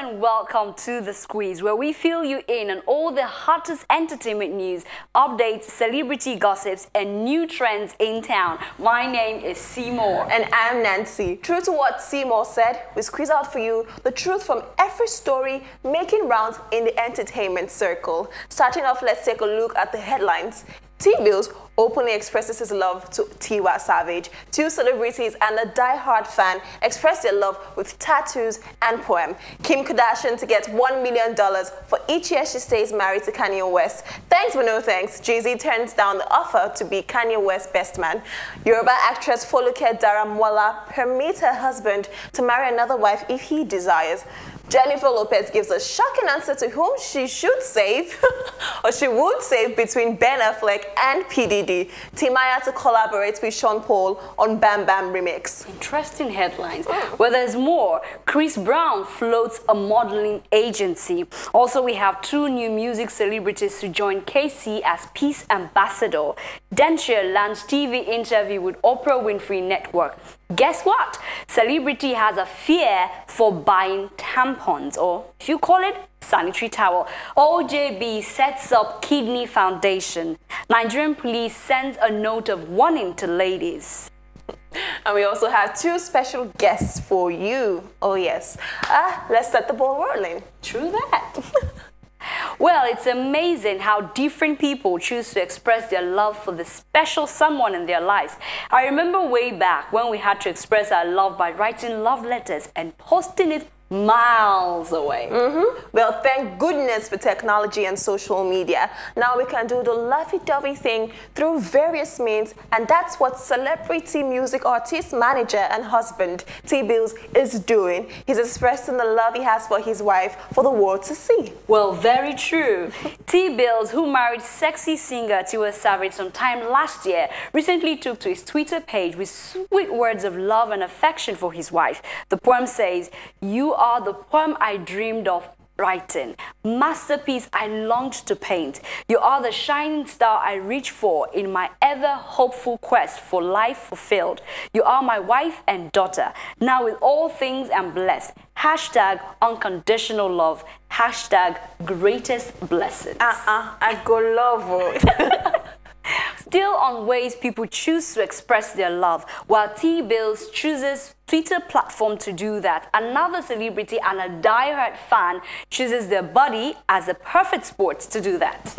and welcome to The Squeeze, where we fill you in on all the hottest entertainment news, updates, celebrity gossips, and new trends in town. My name is Seymour. And I'm Nancy. True to what Seymour said, we squeeze out for you the truth from every story making rounds in the entertainment circle. Starting off, let's take a look at the headlines. T-Bills openly expresses his love to Tiwa Savage. Two celebrities and a die-hard fan expressed their love with tattoos and poem. Kim Kardashian to get $1 million for each year she stays married to Kanye West. Thanks but no thanks. Jay-Z turns down the offer to be Kanye West's best man. Yoruba actress Foluke Daramola permits her husband to marry another wife if he desires. Jennifer Lopez gives a shocking answer to whom she should save, or she would save between Ben Affleck and P. Diddy. Timaya to collaborate with Sean Paul on Bam Bam remix. Interesting headlines. Well, there's more. Chris Brown floats a modeling agency. Also, we have two new music celebrities to join Kcee as peace ambassador. Dencia lands TV interview with Oprah Winfrey Network. Guess what? Celebrity has a fear for buying tampons, or if you call it, sanitary towel. OJB sets up kidney foundation. Nigerian police sends a note of warning to ladies. And we also have two special guests for you. Oh yes. Let's set the ball rolling. True that. Well, it's amazing how different people choose to express their love for the special someone in their lives. I remember way back when we had to express our love by writing love letters and posting it miles away. Well, thank goodness for technology and social media. Now we can do the lovey-dovey thing through various means, and that's what celebrity music artist, manager, and husband T-Bills is doing. He's expressing the love he has for his wife for the world to see. Well, very true. T-Bills, who married sexy singer Tiwa Savage sometime last year, recently took to his Twitter page with sweet words of love and affection for his wife. The poem says, "You are the poem I dreamed of writing, masterpiece I longed to paint. You are the shining star I reach for in my ever hopeful quest for life fulfilled. You are my wife and daughter. Now with all things I'm blessed. Hashtag unconditional love. Hashtag greatest blessings." I go love. Still on ways people choose to express their love, while T-Bills chooses Twitter platform to do that, another celebrity and a die-hard fan chooses their body as a perfect sport to do that.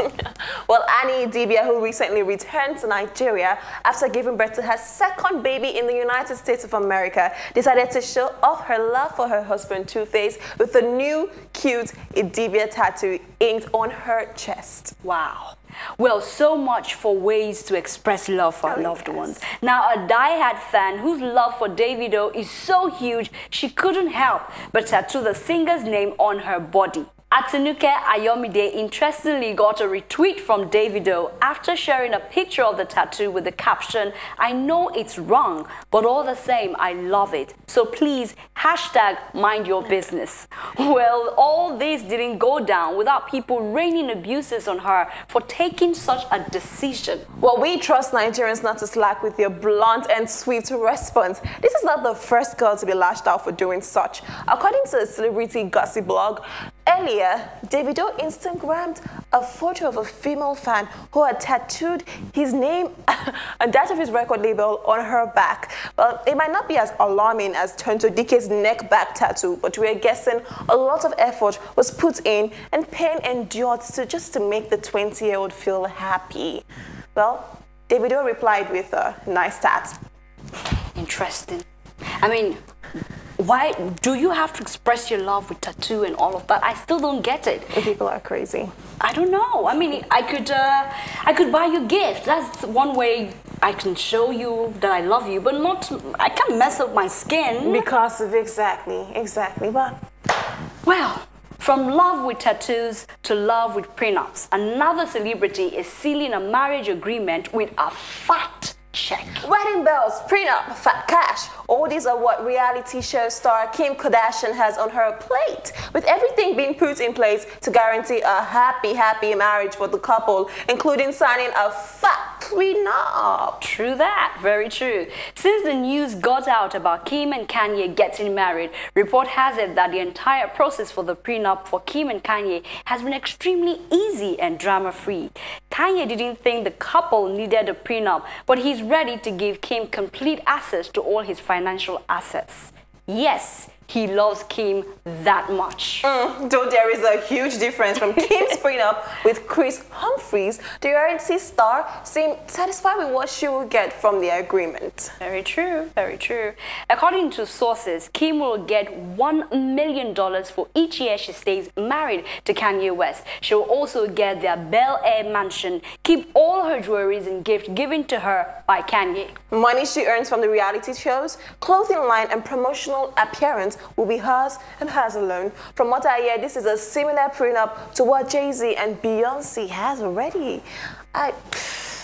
Well, Annie Idibia, who recently returned to Nigeria after giving birth to her second baby in the United States of America, decided to show off her love for her husband Two-Face with the new cute Idibia tattoo inked on her chest. Wow. Well, so much for ways to express love for our loved ones. Now, a die-hard fan whose love for Davido is so huge she couldn't help but tattoo the singer's name on her body. Atinuke Ayomide interestingly got a retweet from Davido after sharing a picture of the tattoo with the caption, "I know it's wrong, but all the same, I love it. So please, hashtag mind your business." Well, all this didn't go down without people raining abuses on her for taking such a decision. Well, we trust Nigerians not to slack with their blunt and sweet response. This is not the first girl to be lashed out for doing such. According to the celebrity gossip blog, earlier, Davido Instagrammed a photo of a female fan who had tattooed his name and that of his record label on her back. Well, it might not be as alarming as Tonto Dike's neck back tattoo, but we're guessing a lot of effort was put in and pain endured just to make the 20-year-old feel happy. Well, Davido replied with a nice tat. Interesting. I mean, why do you have to express your love with tattoo and all of that? I still don't get it. People are crazy. I don't know. I mean, I could buy you a gift. That's one way I can show you that I love you, but not, I can't mess up my skin. Because of exactly. But well, from love with tattoos to love with prenups, another celebrity is sealing a marriage agreement with a fat check. Wedding bells, prenup, fat cash. All these are what reality show star Kim Kardashian has on her plate, with everything being put in place to guarantee a happy marriage for the couple, including signing a fat prenup. True that, very true. Since the news got out about Kim and Kanye getting married, report has it that the entire process for the prenup for Kim and Kanye has been extremely easy and drama-free. Kanye didn't think the couple needed a prenup, but he's ready to give Kim complete access to all his financial assets. Yes, he loves Kim that much. Though there is a huge difference from Kim's prenup with Chris Humphries, the reality star seemed satisfied with what she will get from the agreement. Very true, very true. According to sources, Kim will get $1 million for each year she stays married to Kanye West. She will also get their Bel Air mansion, keep all her jewelries and gifts given to her by Kanye. Money she earns from the reality shows, clothing line and promotional appearance will be hers and hers alone. From what I hear, this is a similar prenup to what Jay-Z and Beyonce has already.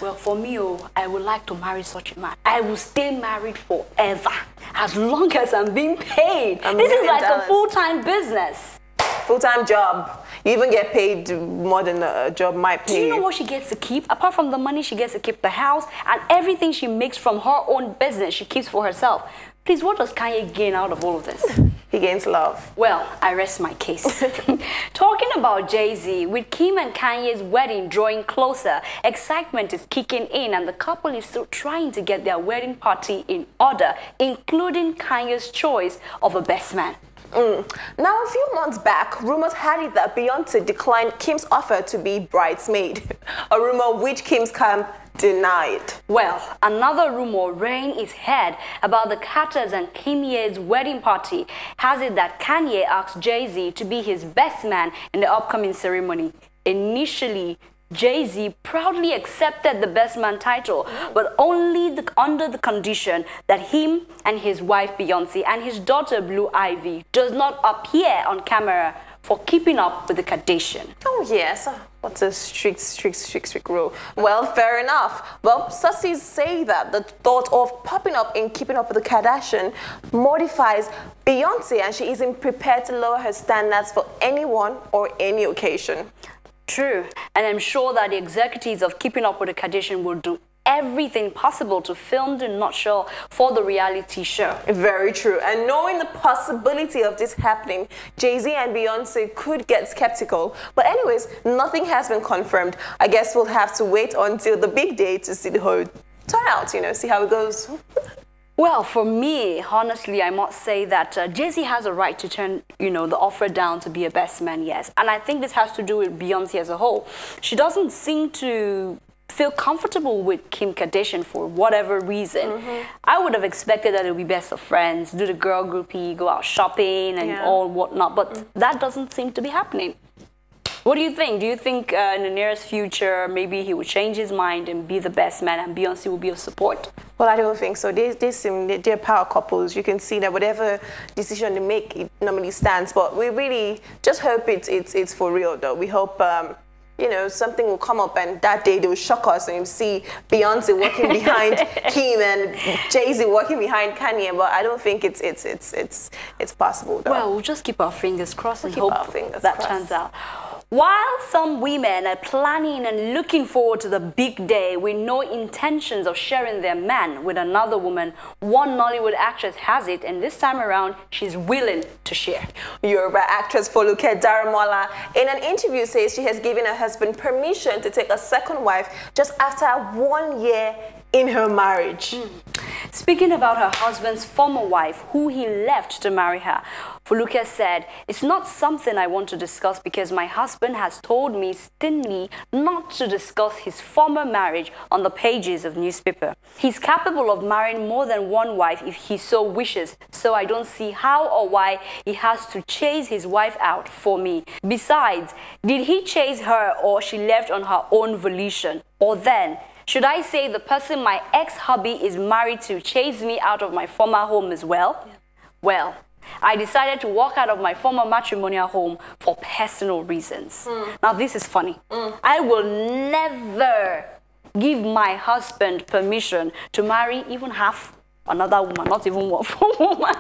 Well, for me, I would like to marry such a man. I will stay married forever, as long as I'm being paid. This is like a full-time business. Full-time job. You even get paid more than a job might pay. Do you know what she gets to keep? Apart from the money, she gets to keep the house and everything she makes from her own business, she keeps for herself. Please, what does Kanye gain out of all of this? He gains love. Well, I rest my case. Talking about Jay-Z, with Kim and Kanye's wedding drawing closer, excitement is kicking in and the couple is still trying to get their wedding party in order, including Kanye's choice of a best man. Now, a few months back, rumors had it that Beyonce declined Kim's offer to be bridesmaid, a rumor which Kim's camp denied. Well, another rumor rearing its head about the Carters and Kanye's wedding party has it that Kanye asked Jay-Z to be his best man in the upcoming ceremony. Initially, Jay-Z proudly accepted the best man title, but only under the condition that him and his wife Beyonce and his daughter Blue Ivy does not appear on camera for keeping up with the Kardashian. Oh yes, what's a strict rule? Well, fair enough. Well, sources say that the thought of popping up in Keeping Up with the Kardashian mortifies Beyonce and she isn't prepared to lower her standards for anyone or any occasion. True, and I'm sure that the executives of Keeping Up with the Kardashian will do everything possible to film the nutshell for the reality show. Very true. And knowing the possibility of this happening, Jay-Z and Beyonce could get skeptical. But anyways, nothing has been confirmed. I guess we'll have to wait until the big day to see the whole turnout, you know, see how it goes. Well, for me, honestly, I must say that Jay-Z has a right to turn, the offer down to be a best man, yes. And I think this has to do with Beyonce as a whole. She doesn't seem to feel comfortable with Kim Kardashian for whatever reason. I would have expected that it would be best of friends, do the girl groupie, go out shopping and all whatnot, but that doesn't seem to be happening. What do you think? Do you think in the nearest future, maybe he would change his mind and be the best man and Beyonce will be of support? Well, I don't think so. They're power couples. You can see that whatever decision they make, it normally stands. But we really just hope it's for real, though. We hope, something will come up and that day they will shock us and you see Beyonce walking behind Kim and Jay-Z walking behind Kanye. But I don't think it's possible, though. Well, we'll just keep our fingers crossed and hope that turns out. While some women are planning and looking forward to the big day with no intentions of sharing their man with another woman, one Nollywood actress has it, and this time around, she's willing to share. Yoruba actress Foluke Daramola, in an interview, says she has given her husband permission to take a second wife just after 1 year in her marriage. Speaking about her husband's former wife, who he left to marry her, Foluke said, "It's not something I want to discuss because my husband has told me sternly not to discuss his former marriage on the pages of newspaper. He's capable of marrying more than one wife if he so wishes, so I don't see how or why he has to chase his wife out for me. Besides, did he chase her or she left on her own volition? Or then, should I say the person my ex-hubby is married to chased me out of my former home as well? Yeah. Well, I decided to walk out of my former matrimonial home for personal reasons." Now, this is funny. I will never give my husband permission to marry even half another woman, not even one woman.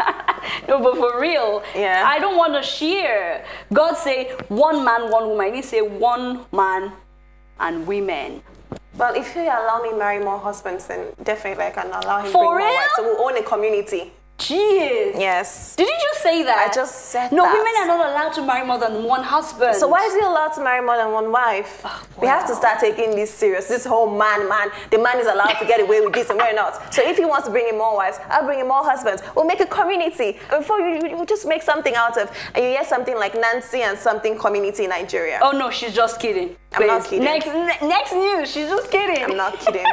No, but for real, I don't want to share. God say one man, one woman. I didn't say one man and women. Well, if you allow me marry more husbands, then definitely I can allow him For bring more real? wives. So we'll own a community. Jeez. Yes. Did you just say that? I just said no, that. women are not allowed to marry more than one husband. So why is he allowed to marry more than one wife? We have to start taking this serious. This whole man. The man is allowed to get away with this and we're not. So if he wants to bring in more wives, I'll bring in more husbands. We'll make a community. And before we'll just make something out of. And you hear something like Nancy and something community in Nigeria. Oh no, she's just kidding. I'm not kidding. Next news, she's just kidding. I'm not kidding.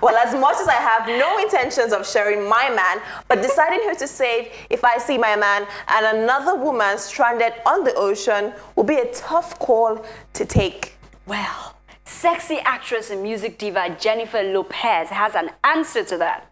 Well, as much as I have no intentions of sharing my man, but deciding who to save if I see my man and another woman stranded on the ocean will be a tough call to take. Well, sexy actress and music diva Jennifer Lopez has an answer to that.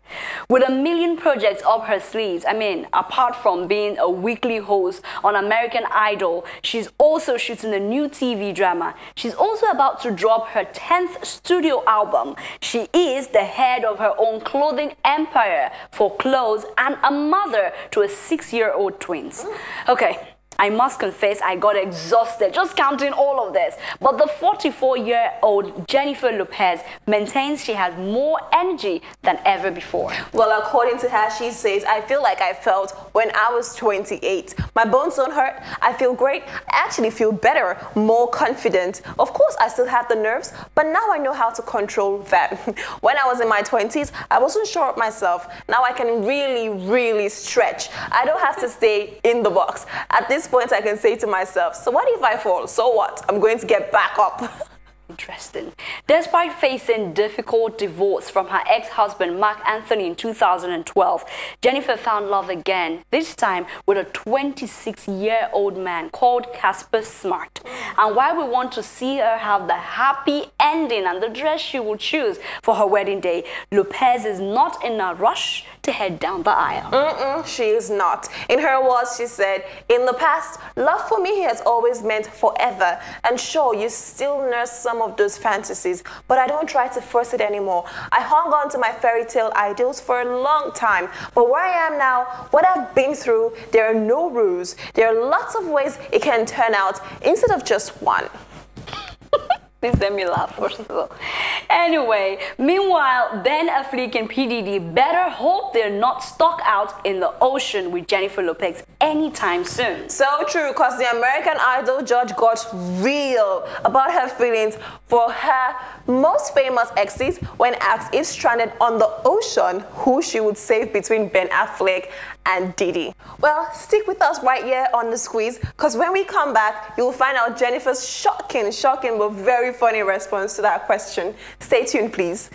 With a million projects up her sleeves, I mean, apart from being a weekly host on American Idol, she's also shooting a new TV drama. She's also about to drop her 10th studio album. She is the head of her own clothing empire for clothes and a mother to a 6-year-old twins. Okay. I must confess I got exhausted just counting all of this. But the 44-year-old Jennifer Lopez maintains she has more energy than ever before. Well, according to her, she says, I feel like I felt when I was 28. My bones don't hurt. I feel great. I actually feel better, more confident. Of course, I still have the nerves, but now I know how to control that. When I was in my 20s, I wasn't sure of myself. Now I can really stretch. I don't have to stay in the box. At this point, I can say to myself, so what if I fall? So what? I'm going to get back up. Interesting. Despite facing difficult divorce from her ex-husband Mark Anthony in 2012, Jennifer found love again, this time with a 26-year-old man called Casper Smart. And while we want to see her have the happy ending and the dress she will choose for her wedding day, Lopez is not in a rush to head down the aisle. She is not. In her words, she said, in the past, love for me has always meant forever. And sure, you still nurse some of those fantasies, but I don't try to force it anymore. I hung on to my fairy tale ideals for a long time, but where I am now, what I've been through, there are no rules. There are lots of ways it can turn out instead of just one. Please let me laugh first of all. Anyway, meanwhile, Ben Affleck and P. Diddy better hope they're not stuck out in the ocean with Jennifer Lopez anytime soon. So true, because the American Idol judge got real about her feelings for her most famous exes when asked if stranded on the ocean, who she would save between Ben Affleck and Diddy. Well, stick with us right here on The Squeeze, because when we come back, you'll find out Jennifer's shocking but very funny response to that question. Stay tuned, please.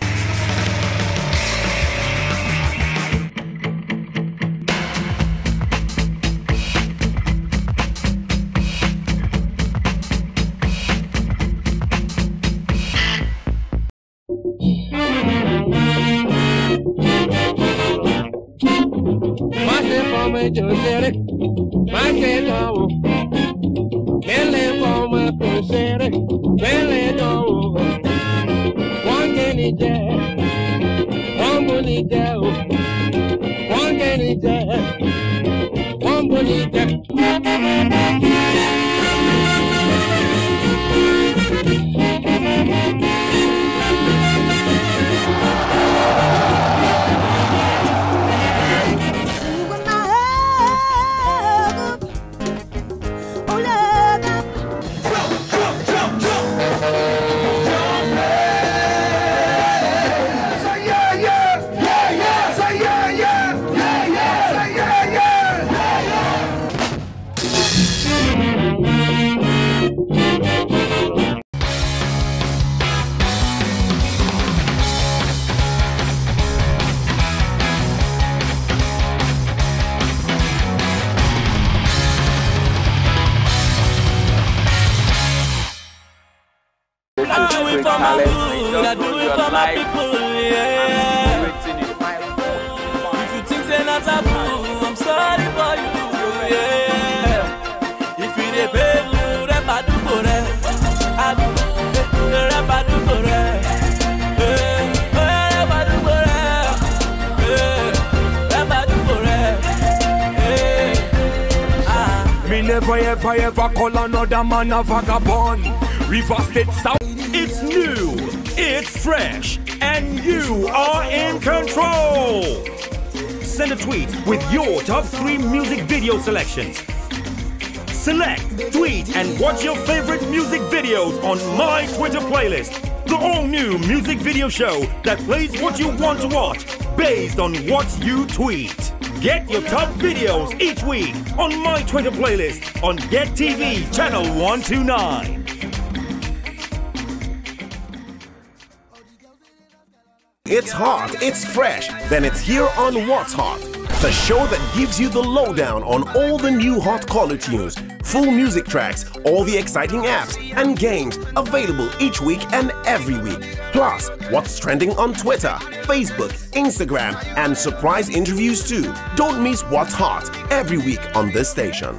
I do it for my people, yeah. If you think they're not taboo, I'm sorry for you, yeah. If you dey pay you, rap I do go there. I do, rap I do go there. Rap I do go there. Rap I do go there. Me never ever call another man a vagabond. River State South, it's new. it's fresh, and you are in control. Send a tweet with your top 3 music video selections. Select, tweet, and watch your favorite music videos on My Twitter Playlist, the all-new music video show that plays what you want to watch based on what you tweet. Get your top videos each week on My Twitter Playlist on GETTV channel 129. It's hot, it's fresh, then it's here on What's Hot, the show that gives you the lowdown on all the new hot caller tunes, full music tracks, all the exciting apps and games available each week and every week. Plus, what's trending on Twitter, Facebook, Instagram, and surprise interviews too. Don't miss What's Hot every week on this station.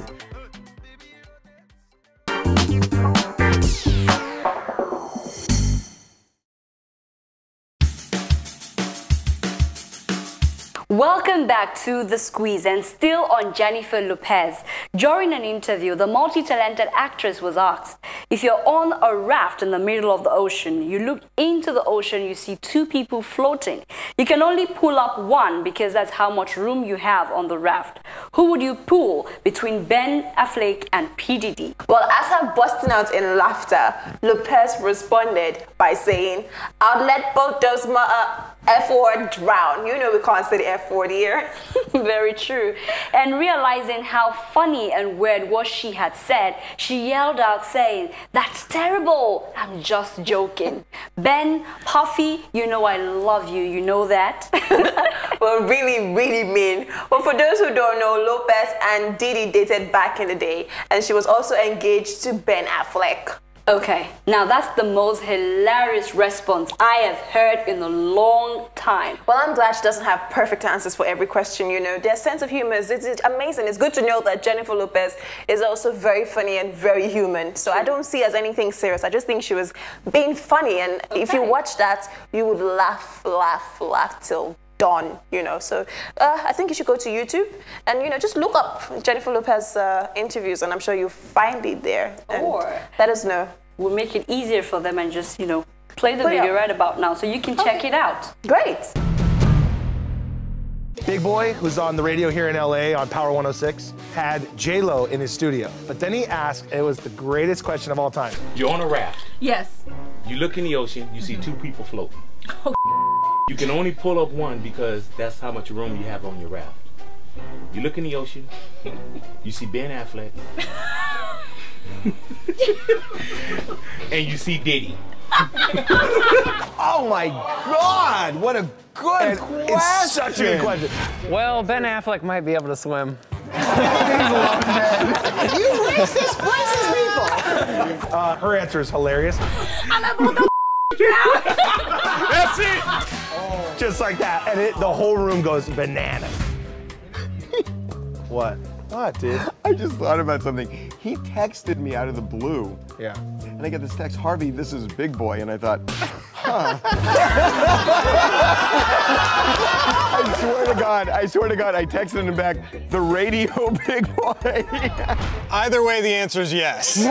Welcome back to The Squeeze, and still on Jennifer Lopez. During an interview, the multi-talented actress was asked, if you're on a raft in the middle of the ocean, you look into the ocean, you see 2 people floating. You can only pull up one because that's how much room you have on the raft. Who would you pull between Ben Affleck and P. Diddy? Well, as her busting out in laughter, Lopez responded by saying, I'll let both those F-word drown. You know we can't say the F-word here. Very true. And realizing how funny and weird what she had said, she yelled out saying, that's terrible. I'm just joking. Ben, Puffy, you know I love you. You know that? Well, really, really mean. Well, for those who don't know, Lopez and Diddy dated back in the day, and she was also engaged to Ben Affleck. Okay, now that's the most hilarious response I have heard in a long time. Well, I'm glad she doesn't have perfect answers for every question, you know. Their sense of humor is amazing. It's good to know that Jennifer Lopez is also very funny and very human. So I don't see it as anything serious. I just think she was being funny. And if you watch that, you would laugh, laugh, laugh till dawn, you know. So I think you should go to YouTube and, you know, just look up Jennifer Lopez interviews, and I'm sure you'll find it there. Or let us know. We'll make it easier for them and just, you know, play the video right about now so you can check it out. Great. Big Boy, who's on the radio here in LA on Power 106, had J-Lo in his studio. But then he asked, it was the greatest question of all time. You're on a raft. Yes. You look in the ocean, you see 2 people floating. Oh. You can only pull up one because that's how much room you have on your raft. You look in the ocean, you see Ben Affleck, and you see Diddy. Oh my God, what a good question. It's such a good question. Well, Ben Affleck might be able to swim. You racist people! Her answer is hilarious. I'm able to That's it! Oh. Just like that, and the whole room goes bananas. What? What, dude? I just thought about something. He texted me out of the blue. Yeah. And I get this text, Harvey, this is Big Boy. And I thought, huh. I swear to God, I texted him back, the radio Big Boy. Either way, the answer is yes. J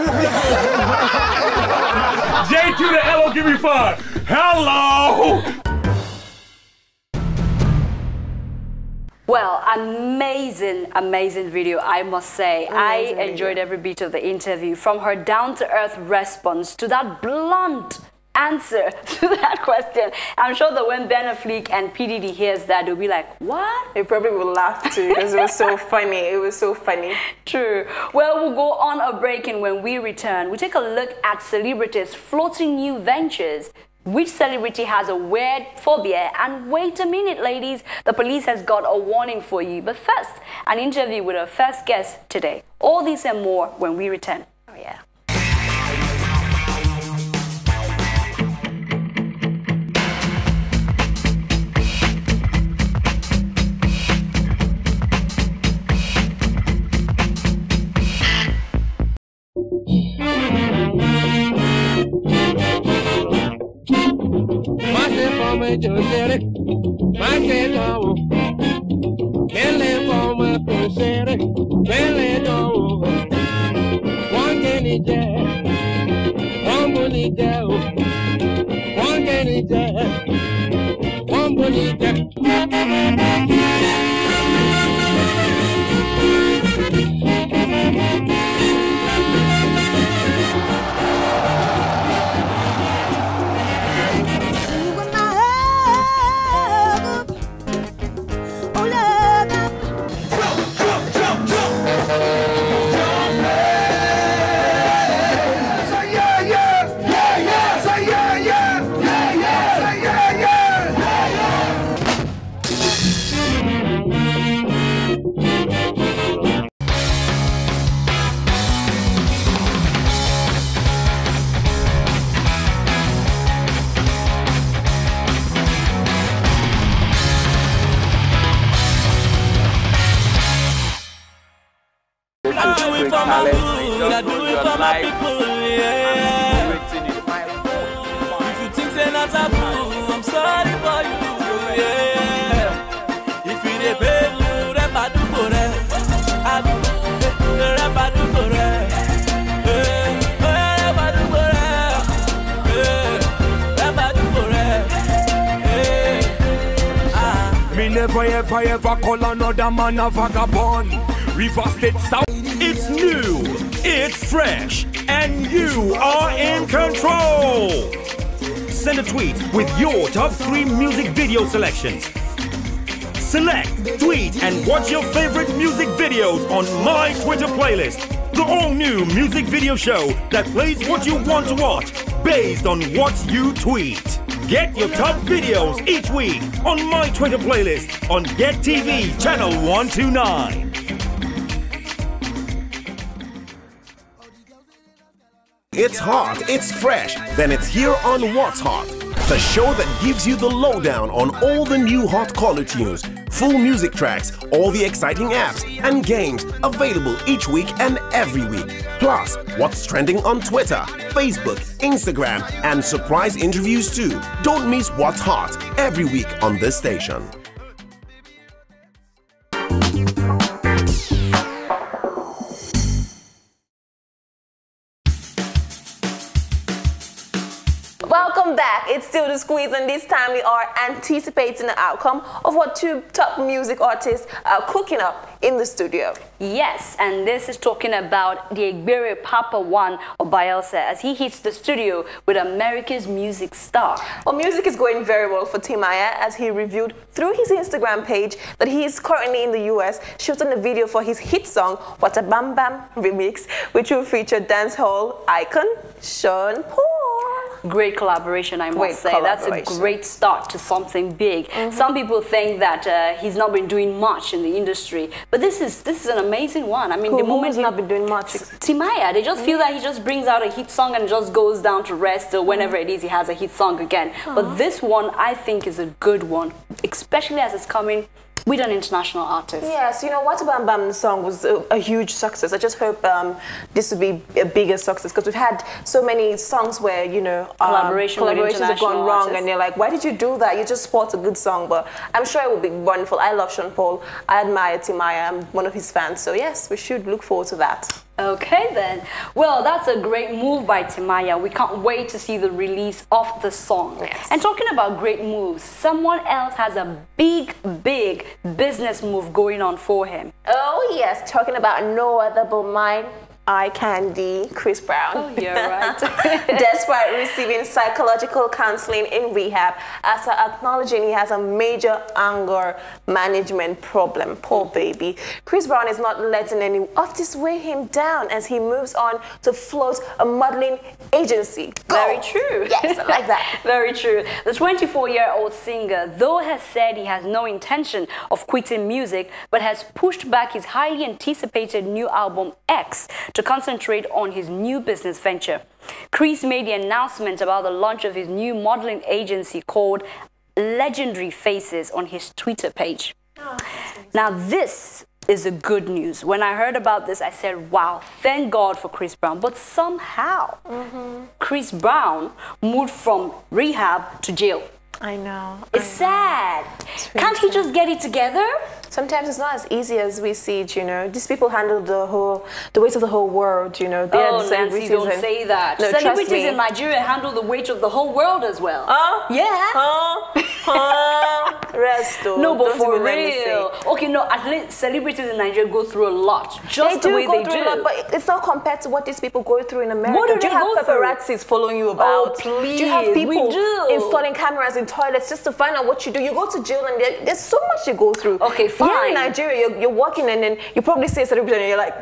to the L, give me 5. Hello! Well, amazing video, I must say. I enjoyed every bit of the interview, from her down-to-earth response to that blunt answer to that question. I'm sure that when Ben Affleck and P. Diddy hears that, they'll be like, what? They probably will laugh too, because it was so funny. It was so funny. True. Well, we'll go on a break, and when we return, we take a look at celebrities floating new ventures. Which celebrity has a weird phobia? And wait a minute, ladies, the police has got a warning for you. But first, an interview with our first guest today. All this and more when we return. Oh yeah. I do it for my people, yeah. If you think they're not taboo, I'm sorry for you, yeah. If you dey pay you, rap I do for them. I do, rap I do for them. Rap I do for them. Rap I do for them. Me never ever call another man a vagabond. River State South. It's new, it's fresh, and you are in control. Send a tweet with your top 3 music video selections. Select, tweet, and watch your favorite music videos on my Twitter playlist. The all-new music video show that plays what you want to watch based on what you tweet. Get your top videos each week on my Twitter playlist on GETTV channel 129. It's hot, it's fresh, then it's here on What's Hot, the show that gives you the lowdown on all the new hot caller tunes, full music tracks, all the exciting apps and games available each week and every week. Plus, what's trending on Twitter, Facebook, Instagram, and surprise interviews too. Don't miss What's Hot every week on this station. Welcome back. It's still the squeeze, and this time we are anticipating the outcome of what 2 top music artists are cooking up in the studio. Yes, and this is talking about the Egbere Papa One of Bielsa as he hits the studio with America's music star. Well, music is going very well for Timaya as he revealed through his Instagram page that he is currently in the US shooting a video for his hit song What a Bam Bam remix, which will feature dancehall icon Sean Paul. Great collaboration, I must say. That's a great start to something big. Some people think that he's not been doing much in the industry, but this is an amazing one. I mean, the moment he's not been doing much. Timaya, they just feel that he just brings out a hit song and just goes down to rest or whenever it is he has a hit song again. But this one, I think, is a good one, especially as it's coming with an international artist. Yes, you know, What a Bam Bam song was a huge success. I just hope this will be a bigger success because we've had so many songs where, you know, collaborations have gone wrong artists. And you're like, why did you do that? You just support a good song, but I'm sure it will be wonderful. I love Sean Paul. I admire Timaya. I'm one of his fans. So yes, we should look forward to that. Okay then. Well, that's a great move by Timaya. We can't wait to see the release of the song. Yes. And talking about great moves, someone else has a big business move going on for him. Oh yes, talking about no other but mine. Eye candy, Chris Brown. Oh, you're right. Despite receiving psychological counseling in rehab after acknowledging he has a major anger management problem. Poor baby. Chris Brown is not letting any of this weigh him down as he moves on to float a modeling agency. Go. Very true. Yes, I like that. Very true. The 24-year-old singer, though, has said he has no intention of quitting music, but has pushed back his highly anticipated new album, X, to concentrate on his new business venture. Kcee made the announcement about the launch of his new modeling agency called Legendary Faces on his Twitter page. Now this is a good news. When I heard about this, I said, wow, thank God for Chris Brown. But somehow, Chris Brown moved from rehab to jail. I know. It's sad. Can't he just get it together? Sometimes it's not as easy as we see it, you know. These people handle the weight of the whole world, you know. Oh, Nancy, don't say that. No, celebrities in Nigeria handle the weight of the whole world as well. Oh? Yeah. Oh? Rest, though. No, but Don't for even let me real. say. Okay, no, at least celebrities in Nigeria go through a lot. Just They the way do go they through do. a lot, but it's not compared to what these people go through in America. What do you they have go through? paparazzis following you about? please, Do you have people we do. installing cameras in toilets just to find out what you do? You go to jail and there's so much you go through. Okay, fine. Here in Nigeria, you're working and then you probably see a celebrity and you're like,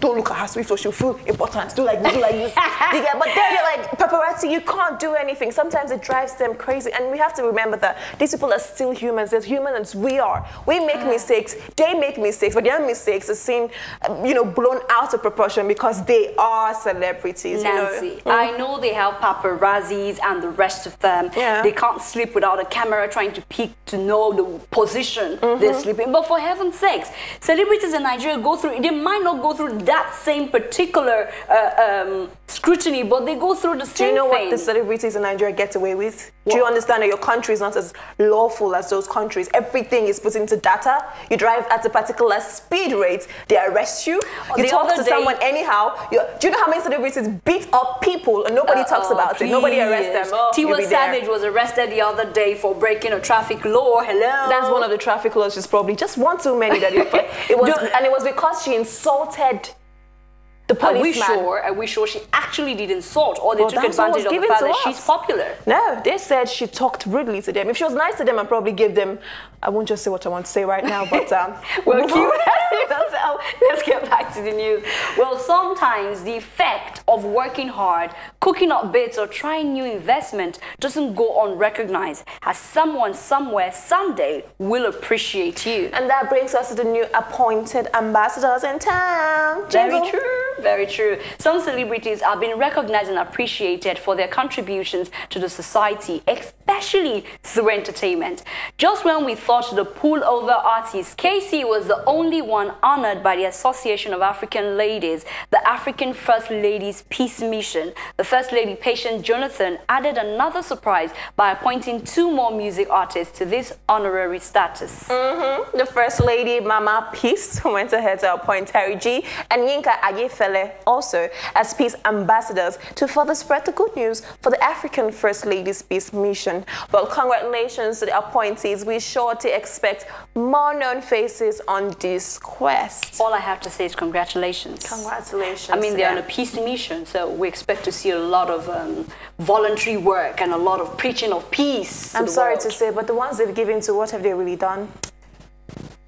don't look at her Swift, so she'll feel important. Do like this, do like this. But then you're like, paparazzi, you can't do anything. Sometimes it drives them crazy. And we have to remember that these people are still humans. They're human as we are. We make mistakes. They make mistakes. But their mistakes are seen, blown out of proportion because they are celebrities. Nancy, I know they have paparazzis and the rest of them. Yeah. They can't sleep without a camera trying to peek to know the position they're sleeping. But for heaven's sakes, celebrities in Nigeria go through, they might not go through that same particular scrutiny, but they go through the same thing. Do you know what the celebrities in Nigeria get away with? What? Do you understand that your country is not as lawful as those countries? Everything is put into data. You drive at a particular speed rate, they arrest you. You talk to someone anyhow. Do you know how many celebrities beat up people and nobody talks about it? Nobody arrests them. Tiwa Savage was arrested the other day for breaking a traffic law. Hello. That's one of the traffic laws. She's probably just one too many that it was, and it was because she insulted the policeman. Are we sure she actually did insult, or they took advantage of the fact that she's popular? No, they said she talked rudely to them. If she was nice to them, I'd probably give them, I won't just say what I want to say right now, but well, let's get back to the news. Well, sometimes the effect of working hard, cooking up bits, or trying new investment doesn't go unrecognized, as someone somewhere someday will appreciate you. And that brings us to the new appointed ambassadors in town. Very true. Very true. Some celebrities are being recognized and appreciated for their contributions to the society, especially through entertainment. Just when we thought the pullover artist Kcee was the only one honored by the Association of African Ladies, the African First Ladies Peace Mission, the First Lady Patient Jonathan added another surprise by appointing 2 more music artists to this honorary status. The First Lady Mama Peace went ahead to appoint Terry G and Yinka Ayefele also as peace ambassadors to further spread the good news for the African First Ladies Peace Mission. Well, congratulations to the appointees. We sure to expect more known faces on this quest. All I have to say is congratulations. Congratulations. I mean, they're on a peace mission, so we expect to see a lot of voluntary work and a lot of preaching of peace. I'm sorry to say, but the ones they've given to, what have they really done?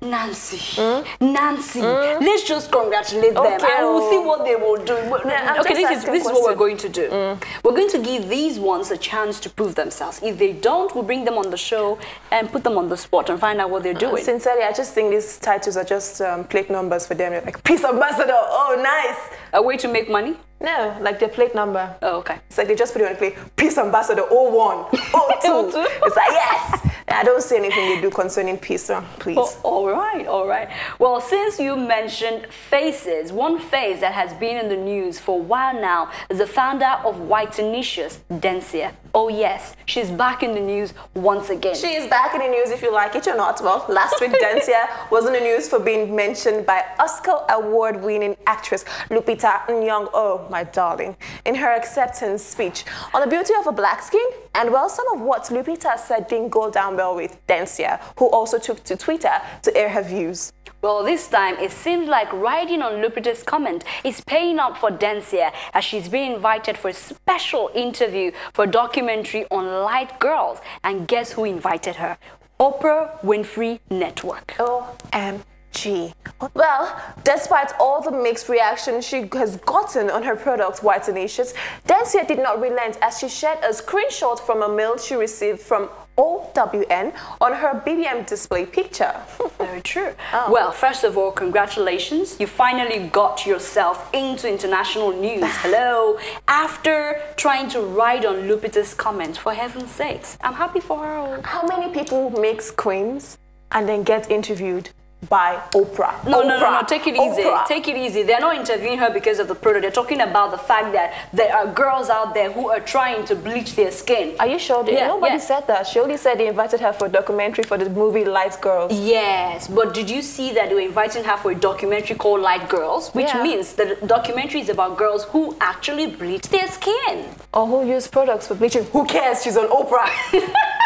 Nancy, let's just congratulate them and we'll see what they will do. Okay, this is what we're going to do. We're going to give these ones a chance to prove themselves. If they don't, we'll bring them on the show and put them on the spot and find out what they're doing. Sincerely, I just think these titles are just plate numbers for them. Like, peace ambassador, oh nice. A way to make money? No, like their plate number. Oh, okay. It's like they just put it on the plate, peace ambassador 01, 02. It's like, yes. I don't see anything they do concerning peace, so please. All right. Well, since you mentioned faces, one face that has been in the news for a while now is the founder of Whitenicious, Dencia. Oh yes, she's back in the news once again. She is back in the news if you like it or not. Well, last week Dencia was in the news for being mentioned by Oscar award-winning actress Lupita Nyong'o, oh my darling, in her acceptance speech on the beauty of a black skin. And well, some of what Lupita said didn't go down well with Dencia, who also took to Twitter to air her views. Well, this time it seems like riding on Lupita's comment is paying up for Dencia, as she's been invited for a special interview for a documentary on light girls. And guess who invited her? Oprah Winfrey Network. OMG. Well, despite all the mixed reaction she has gotten on her product, Whitenicious, Dencia did not relent as she shared a screenshot from a mail she received from OWN on her BBM display picture. Very true. Well, first of all, congratulations. You finally got yourself into international news. Hello. After trying to ride on Lupita's comment, for heaven's sakes. I'm happy for her. How many people make creams and then get interviewed by Oprah? No, take it easy. Oprah. Take it easy. They're not interviewing her because of the product. They're talking about the fact that there are girls out there who are trying to bleach their skin. Are you sure? Nobody said that. She only said they invited her for a documentary for the movie Light Girls. Yes, but did you see that they were inviting her for a documentary called Light Girls? Which means the documentary is about girls who actually bleach their skin. Or who use products for bleaching. Who cares? She's on Oprah.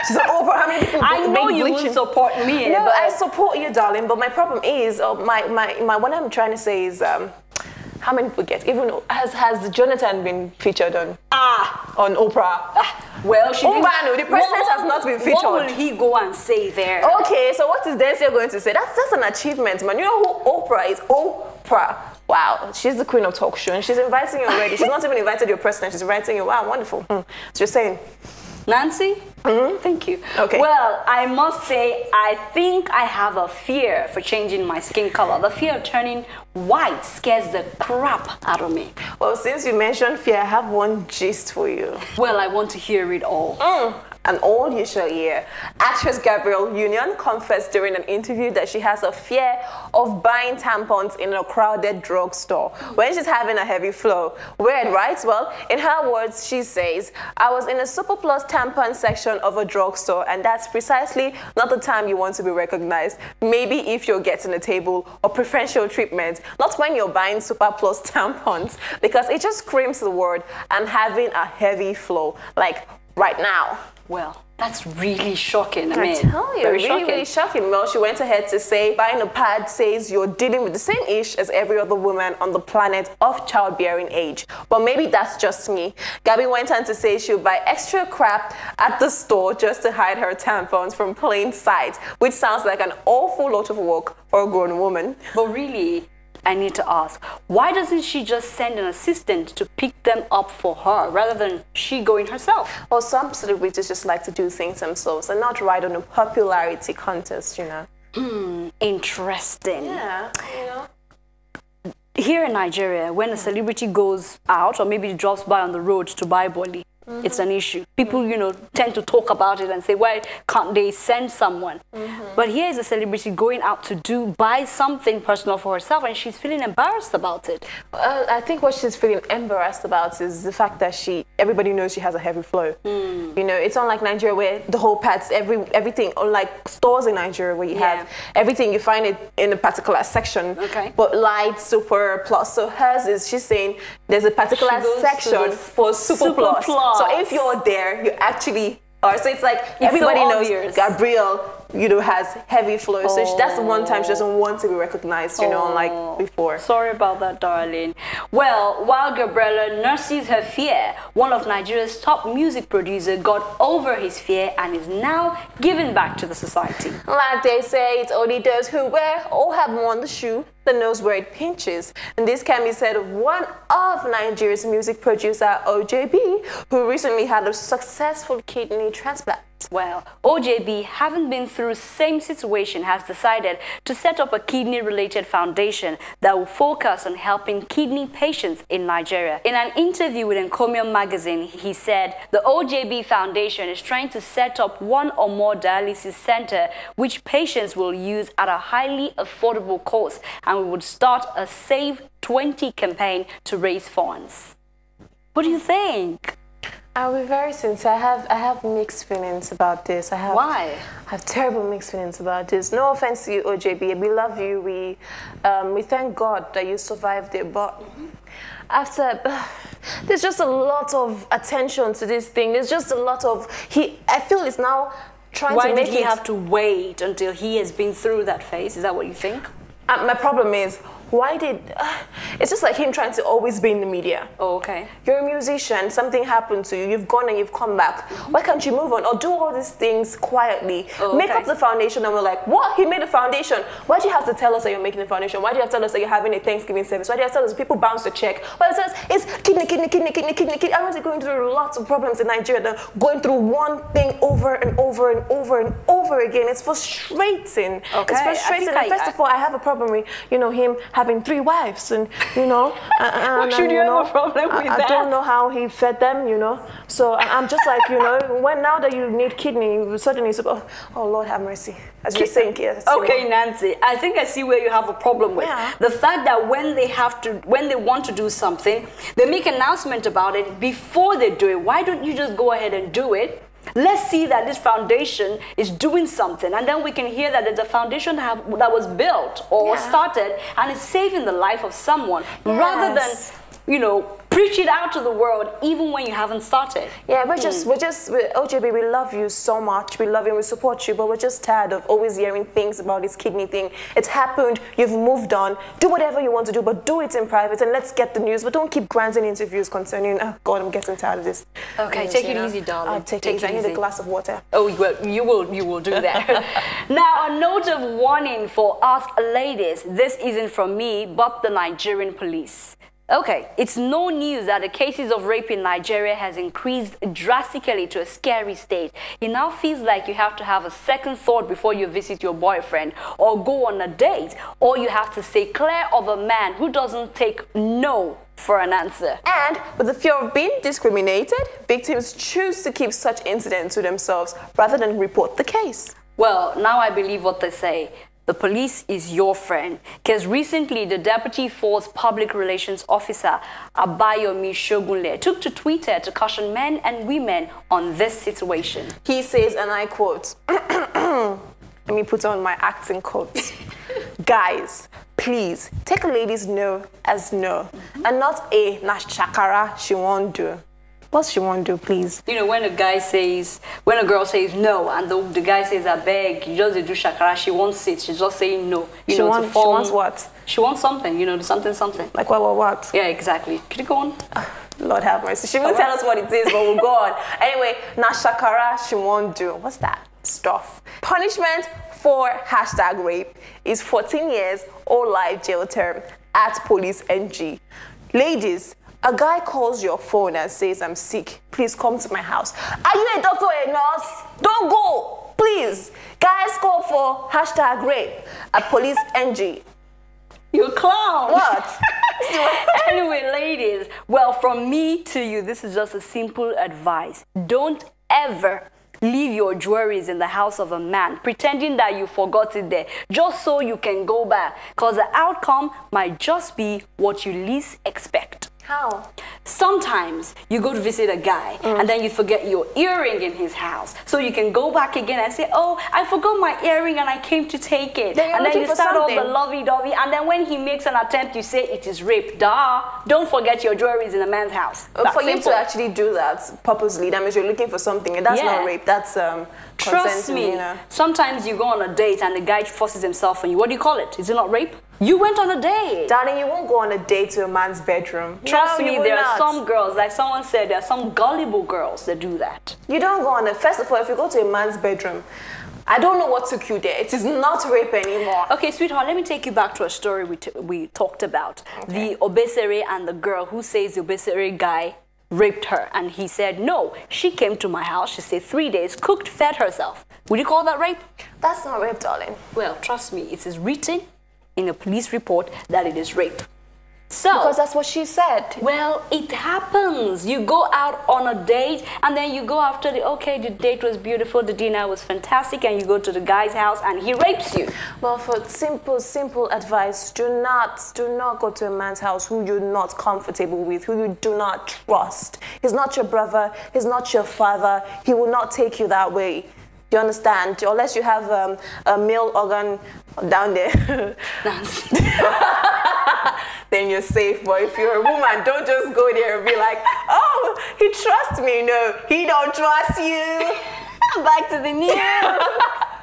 She's an Oprah. How many people I know you bleaching? will support me. No, but I support you, darling. But my problem is, what I'm trying to say is, how many people get? Even has Jonathan been featured on Oprah? Well, she didn't. The president has not been featured. What will he go and say there? Okay, so what is Dencia going to say? That's an achievement, man. You know who Oprah is? Oprah. Wow, she's the queen of talk show, and she's inviting you already. She's not even invited your president. She's inviting you. Wow, wonderful. So you're saying, Nancy? Thank you. Okay. Well, I must say, I think I have a fear for changing my skin color. The fear of turning white scares the crap out of me. Well, since you mentioned fear, I have one gist for you. Well, I want to hear it all. And all you shall hear. Actress Gabrielle Union confessed during an interview that she has a fear of buying tampons in a crowded drugstore when she's having a heavy flow. Weird, right? Well, in her words, she says, I was in a Super Plus tampon section of a drugstore, and that's precisely not the time you want to be recognized. Maybe if you're getting a table or preferential treatment, not when you're buying Super Plus tampons, because it just screams the word, I'm having a heavy flow, like right now. Well, that's really shocking. I tell you, really shocking. Well, she went ahead to say, buying a pad says you're dealing with the same issue as every other woman on the planet of childbearing age. But maybe that's just me. Gabby went on to say she'll buy extra crap at the store just to hide her tampons from plain sight, which sounds like an awful lot of work for a grown woman. But really, I need to ask, why doesn't she just send an assistant to pick them up for her rather than she going herself? Well, some celebrities just like to do things themselves and not ride on a popularity contest, you know. Interesting. Yeah, you know. Here in Nigeria, when a celebrity goes out or maybe drops by on the road to buy boli, it's an issue. People, you know, tend to talk about it and say, why can't they send someone? But here is a celebrity going out to buy something personal for herself, and she's feeling embarrassed about it. I think what she's feeling embarrassed about is the fact that everybody knows she has a heavy flow. You know, it's unlike Nigeria where the whole pads, everything, unlike stores in Nigeria where you have everything, you find it in a particular section. But light, super, plus. So hers is, she's saying there's a particular section for super plus. So if you're there, you actually are. So it's like everybody knows Gabrielle, you know, has heavy flow. So that's the one time she doesn't want to be recognized, you know, unlike before. Sorry about that, darling. Well, while Gabriella nurses her fear, one of Nigeria's top music producers got over his fear and is now giving back to the society. Like they say, it's only those who wear or have worn the shoe that knows where it pinches. And this can be said of one of Nigeria's music producer, OJB, who recently had a successful kidney transplant. Well, OJB, having been through the same situation, has decided to set up a kidney-related foundation that will focus on helping kidney patients in Nigeria. In an interview with Encomium magazine, he said the OJB Foundation is trying to set up one or more dialysis centers which patients will use at a highly affordable cost, and we would start a Save 20 campaign to raise funds. What do you think? I'll be very sincere. I have mixed feelings about this. Why? I have terrible mixed feelings about this. No offense to you, OJB. We love you. We thank God that you survived it. But after, there's just a lot of attention to this thing. There's just a lot of I feel it's now trying to make it. Why did he have to wait until he has been through that phase? Is that what you think? My problem is, why did... it's just like him trying to always be in the media. Oh, okay. You're a musician, something happened to you, you've gone and you've come back. Why can't you move on or do all these things quietly? Make up the foundation, and we're like, what? He made a foundation. Why do you have to tell us that you're making a foundation? Why do you have to tell us that you're having a Thanksgiving service? Why do you have to tell us people bounce the check? Well, it says it's kidney. I was going through lots of problems in Nigeria, going through one thing over and over and over and over again. It's frustrating. Okay. It's frustrating. First of all, I have a problem with, you know, him having 3 wives, and you know, why should you have a problem with that? I don't know how he fed them, you know. So I'm just like, you know, now that you need kidney, you suddenly say, oh Lord have mercy, as you're saying. Yes, okay, you know. Nancy, I think I see where you have a problem with. The fact that when they want to do something, they make an announcement about it before they do it. Why don't you just go ahead and do it? Let's see that this foundation is doing something, and then we can hear that there's a foundation that was built or started and is saving the life of someone, rather than, you know, Preach it out to the world, even when you haven't started. Yeah, OJB, we love you so much. We love you and we support you, but we're just tired of always hearing things about this kidney thing. It's happened, you've moved on. Do whatever you want to do, but do it in private and let's get the news. But don't keep granting interviews concerning, oh God, I'm getting tired of this. Okay, take it easy, darling. Take it easy. I need a glass of water. Oh, well, you will do that. Now, a note of warning for us ladies. This isn't from me, but the Nigerian police. Okay, it's no news that the cases of rape in Nigeria has increased drastically to a scary state. It now feels like you have to have a second thought before you visit your boyfriend or go on a date, or you have to stay clear of a man who doesn't take no for an answer. And with the fear of being discriminated, victims choose to keep such incidents to themselves rather than report the case. Well, now I believe what they say. The police is your friend, because recently the Deputy Force Public Relations Officer, Abayomi Shogunle, took to Twitter to caution men and women on this situation. He says, and I quote, let me put on my acting quotes. Guys, please take a lady's no as no, and not a nashakara she won't do. What she won't do, please? You know, when a girl says no, and the guy says, I beg, you just do shakara, she won't sit, she's just saying no. She wants what? She wants something, you know, something. Like what? Yeah, exactly. Can you go on? Lord have mercy. She won't tell us what it is, but we'll go on. Anyway, nashakara she won't do. What's that stuff? Punishment for #rape is 14 years or life jail term at police NG. Ladies, a guy calls your phone and says, I'm sick, please come to my house. Are you a doctor or a nurse? Don't go, please. Guys call for #rape at police NG. You clown. What? Anyway, ladies, well, from me to you, this is just a simple advice. Don't ever leave your jewelries in the house of a man, pretending that you forgot it there, just so you can go back, because the outcome might just be what you least expect. How? Sometimes you go to visit a guy and then you forget your earring in his house. So you can go back again and say, oh, I forgot my earring and I came to take it. And then you start all the lovey-dovey, and then when he makes an attempt, you say it is rape. Duh. Don't forget your jewelry in a man's house. For you to actually do that purposely, that means you're looking for something, and that's not rape. That's trust me, you know. Sometimes you go on a date and the guy forces himself on you. What do you call it? Is it not rape? You went on a date. Darling, you won't go on a date to a man's bedroom. Trust me, there are some girls, like someone said, there are some gullible girls that do that. You don't go on a, first of all, if you go to a man's bedroom, I don't know what took you there. It is not rape anymore. Okay, sweetheart, let me take you back to a story we talked about. Okay. The Obesere and the girl who says the Obesere guy raped her, and he said, no, she came to my house, she stayed 3 days, cooked, fed herself. Would you call that rape? That's not rape, darling. Well, trust me, it is written in a police report that it is rape. So, because that's what she said. Well, it happens. You go out on a date and then you go after the date was beautiful, the dinner was fantastic, and you go to the guy's house and he rapes you. Well, for simple advice, do not go to a man's house who you're not comfortable with, who you do not trust. He's not your brother, he's not your father, he will not take you that way. You understand? Unless you have a male organ down there. Then you're safe. But if you're a woman, don't just go there and be like, oh, he trusts me. No, he don't trust you. Back to the news.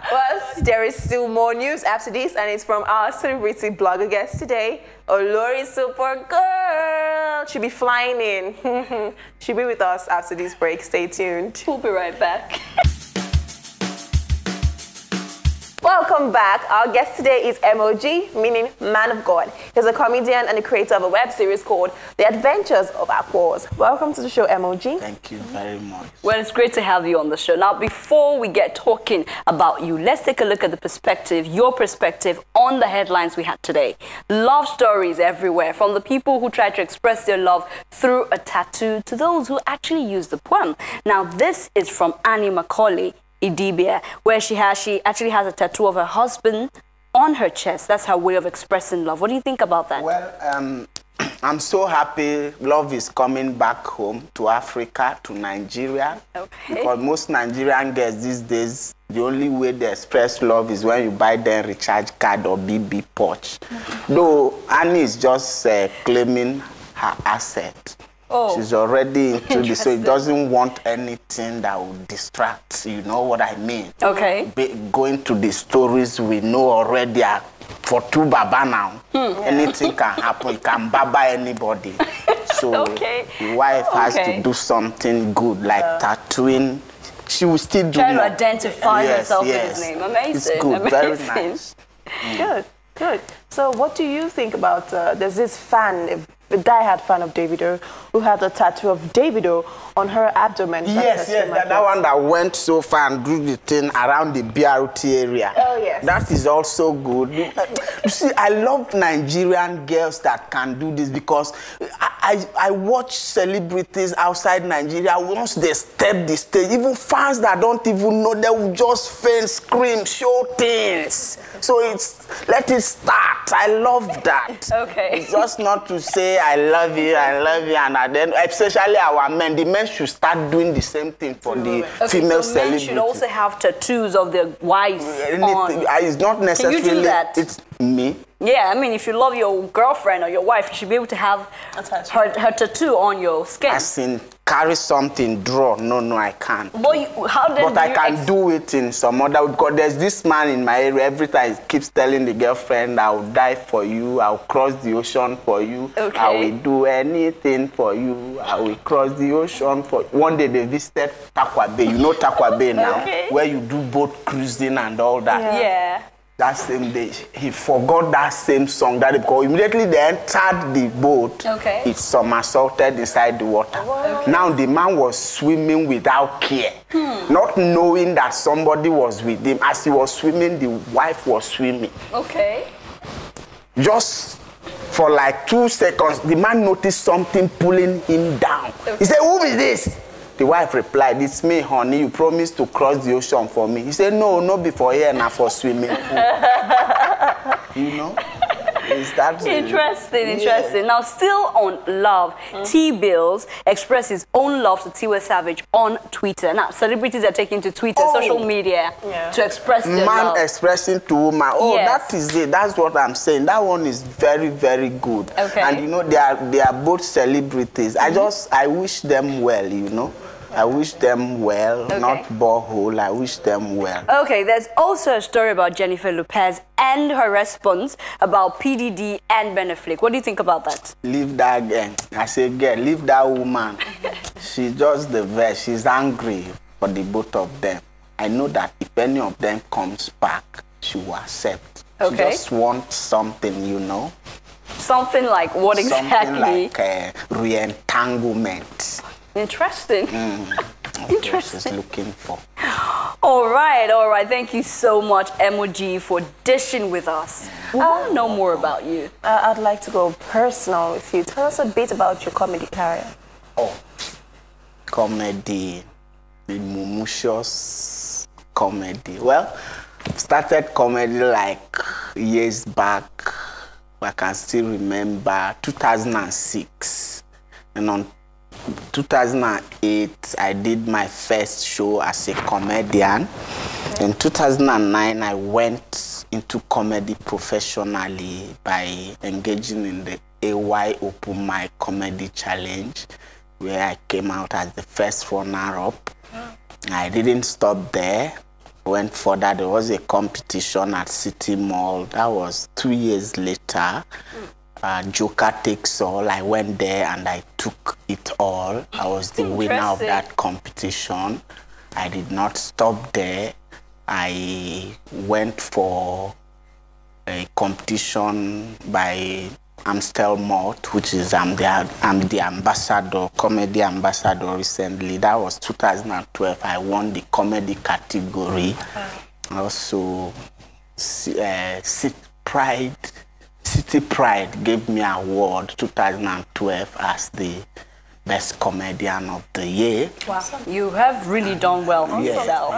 Well, there is still more news after this, and it's from our celebrity blogger guest today, Olori Supergirl. She'll be flying in. She'll be with us after this break. Stay tuned. We'll be right back. Welcome back. Our guest today is MOG, meaning Man of God. He's a comedian and the creator of a web series called The Adventures of Aquas. Welcome to the show, MOG. Thank you very much. Well, it's great to have you on the show. Now, before we get talking about you, let's take a look at the perspective, your perspective on the headlines we had today. Love stories everywhere, from the people who try to express their love through a tattoo to those who actually use the poem. Now, this is from Annie Macaulay Idibia, where she actually has a tattoo of her husband on her chest. That's her way of expressing love. What do you think about that? Well, I'm so happy love is coming back home to Africa, to Nigeria. Okay. Because most Nigerian girls these days, the only way they express love is when you buy them recharge card or BB pouch. Though Annie is just claiming her asset. Oh. She's already into this, so he doesn't want anything that will distract. You know what I mean? Okay. Going to the stories we know already are for two baba now. Anything can happen. It can baba anybody. So the wife has to do something good, like tattooing. She will still do try to identify herself with his name. Amazing. It's good. Very nice. Good, good. So what do you think about, there's this fan, a diehard fan of Davido, who had a tattoo of Davido on her abdomen. Yes, that one that went so far and drew the thing around the BRT area. Oh, yes. That is also good. You see, I love Nigerian girls that can do this because I watch celebrities outside Nigeria. Once they step the stage, even fans that don't even know, they will just faint, scream, show things. So let it start. I love that. Okay. It's just not to say I love you, and then especially our men. The men should start doing the same thing for the female so celebrities. Men should also have tattoos of their wives on. It's not necessarily. Can you do that? It's me. Yeah, I mean, if you love your girlfriend or your wife, you should be able to have her tattoo on your skin. As in, carry something, draw. No, I can't. But I can do it in some other. Because there's this man in my area. Every time he keeps telling the girlfriend, "I'll die for you. I'll cross the ocean for you. Okay. I will do anything for you. I will cross the ocean for." One day they visited Takwa Bay. You know Takwa Bay now, where you do boat cruising and all that. Yeah. That same day, he forgot that same song. Because immediately they entered the boat, it somersaulted inside the water. Now the man was swimming without care, not knowing that somebody was with him. As he was swimming, the wife was swimming. Okay. Just for like 2 seconds, the man noticed something pulling him down. He said, "Who is this?" The wife replied, "It's me, honey. You promised to cross the ocean for me." He said, "No, not before here, now for swimming pool." You know? Is that interesting. Now, still on love, T-Bills expressed his own love to Tiwa Savage on Twitter. Now, celebrities are taking to Twitter, social media, to express their love. Man expressing to woman. Oh, yes. that is it. That's what I'm saying. That one is very, very good. Okay. And you know, they are both celebrities. I wish them well, you know. I wish them well, not borehole. I wish them well. Okay, there's also a story about Jennifer Lopez and her response about PDD and Ben Affleck. What do you think about that? Leave that girl. I say, girl, leave that woman. She's just the best. She's angry for the both of them. I know that if any of them comes back, she will accept. She just wants something, you know. Something like what exactly? Something like re-entanglement. Interesting. Interesting. She's looking for. All right. Thank you so much, Emoji, for dishing with us. We want to know more about you. I'd like to go personal with you. Tell us a bit about your comedy career. Oh, comedy, the Millionaire comedy. Well, started comedy like years back. I can still remember 2006, and on 2008, I did my first show as a comedian. In 2009, I went into comedy professionally by engaging in the AY Open Mic Comedy Challenge, where I came out as the first runner-up. I didn't stop there. Went further. There was a competition at City Mall. That was 2 years later. Joker Takes All. I went there and I took it all. I was the winner of that competition. I did not stop there. I went for a competition by Amstel Malt, which is I'm the ambassador, comedy ambassador recently. That was 2012. I won the comedy category. Also, City Pride gave me an award 2012 as the best comedian of the year. Wow, you have really done well for yourself.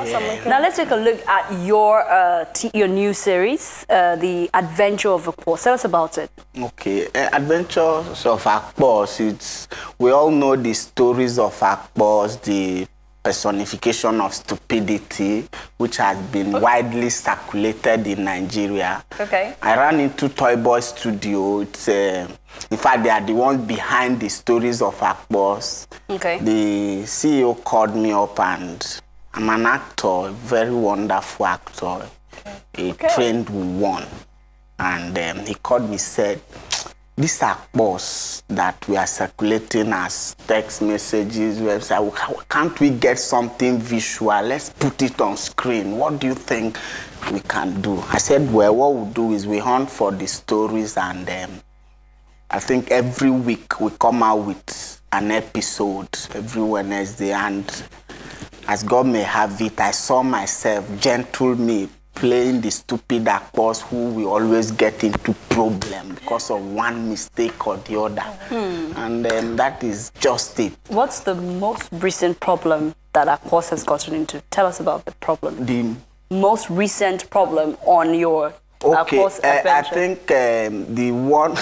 Now let's take a look at your new series, The Adventure of Akpos. Tell us about it. Okay, Adventures of Akpos. We all know the stories of Akpos, the personification of stupidity, which has been widely circulated in Nigeria. Okay. I ran into Toy Boy Studio. It's in fact, they are the ones behind the stories of Akbos. Okay. The CEO called me up, and I'm an actor, a very wonderful actor, a trained one. And he called me, said, these Akbos that we are circulating as text messages, website, can't we get something visual? Let's put it on screen. What do you think we can do? I said, well, what we'll do is we hunt for the stories, and I think every week we come out with an episode every Wednesday, and as God may have it, I saw myself, gentle me, playing the stupid actors who will always get into problem because of one mistake or the other. And that is just it. What's the most recent problem that Akbos has gotten into? Tell us about the problem. The most recent problem on your Akbos adventure. I think the one...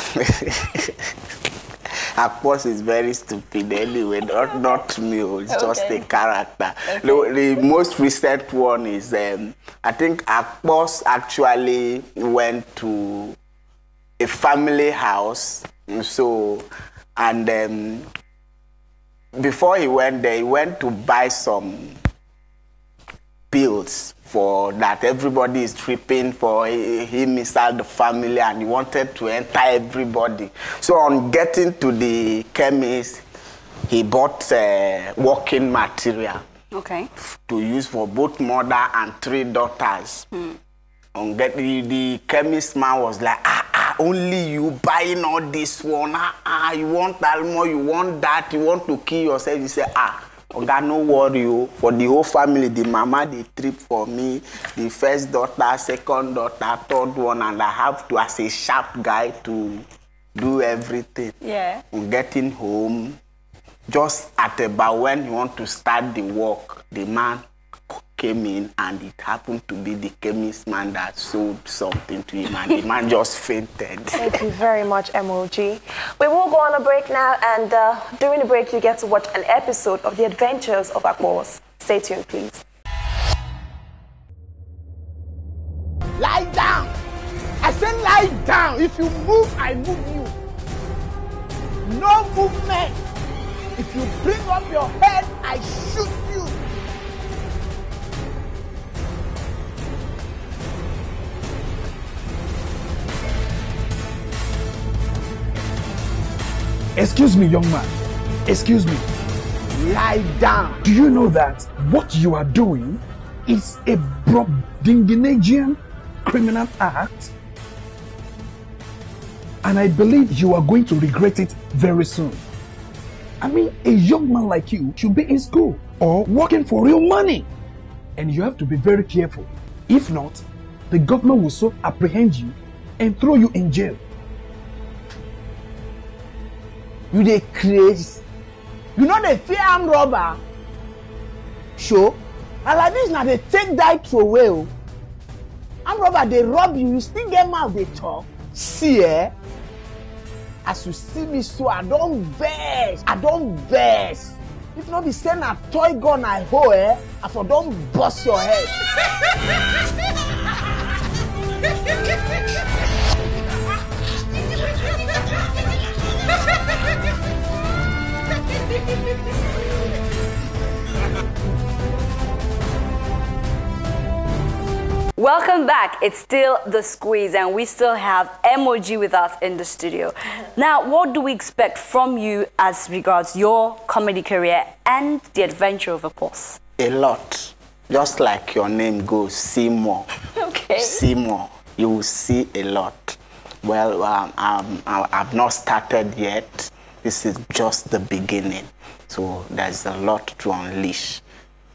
Akbos is very stupid anyway, not me, it's just a character. The most recent one is, I think Akbos actually went to a family house, and before he went there, he went to buy some pills for that everybody is tripping for him inside the family, and he wanted to enter everybody. So on getting to the chemist, he bought working material to use for both mother and 3 daughters. On getting the chemist man was like, only you buying all this one, you want that more, you want that, you want to kill yourself. He said, Oga, no worry, for the whole family, the mama, they trip for me, the first daughter, second daughter, third one, and I have to, as a sharp guy, to do everything. Yeah. Getting home, just at about when you want to start the work, the man came in, and it happened to be the chemist man that sold something to him, and the man just fainted. Thank you very much, MOG. We will go on a break now, and during the break, you get to watch an episode of The Adventures of Akbos. Stay tuned, please. Lie down! I said lie down! If you move, I move you. No movement! If you bring up your head, I shoot you. Excuse me, young man. Excuse me. Lie down. Do you know that what you are doing is a Brobdingnagian criminal act? And I believe you are going to regret it very soon. I mean, a young man like you should be in school or working for real money. And you have to be very careful. If not, the government will so apprehend you and throw you in jail. You dey crazy. You know the fear armed robber. Sure. And like this now they take that away. Armed robber they rob you, you still get mouth they talk. See as you see me so I don't vex. If not be send a toy gun I hold I for don't bust your head. Welcome back. It's still The Squeeze, and we still have MOG with us in the studio. Now, what do we expect from you as regards your comedy career and the adventure of Akbos? A lot. Just like your name goes, see more. Okay. See more. You will see a lot. Well, I've not started yet. This is just the beginning. So there's a lot to unleash.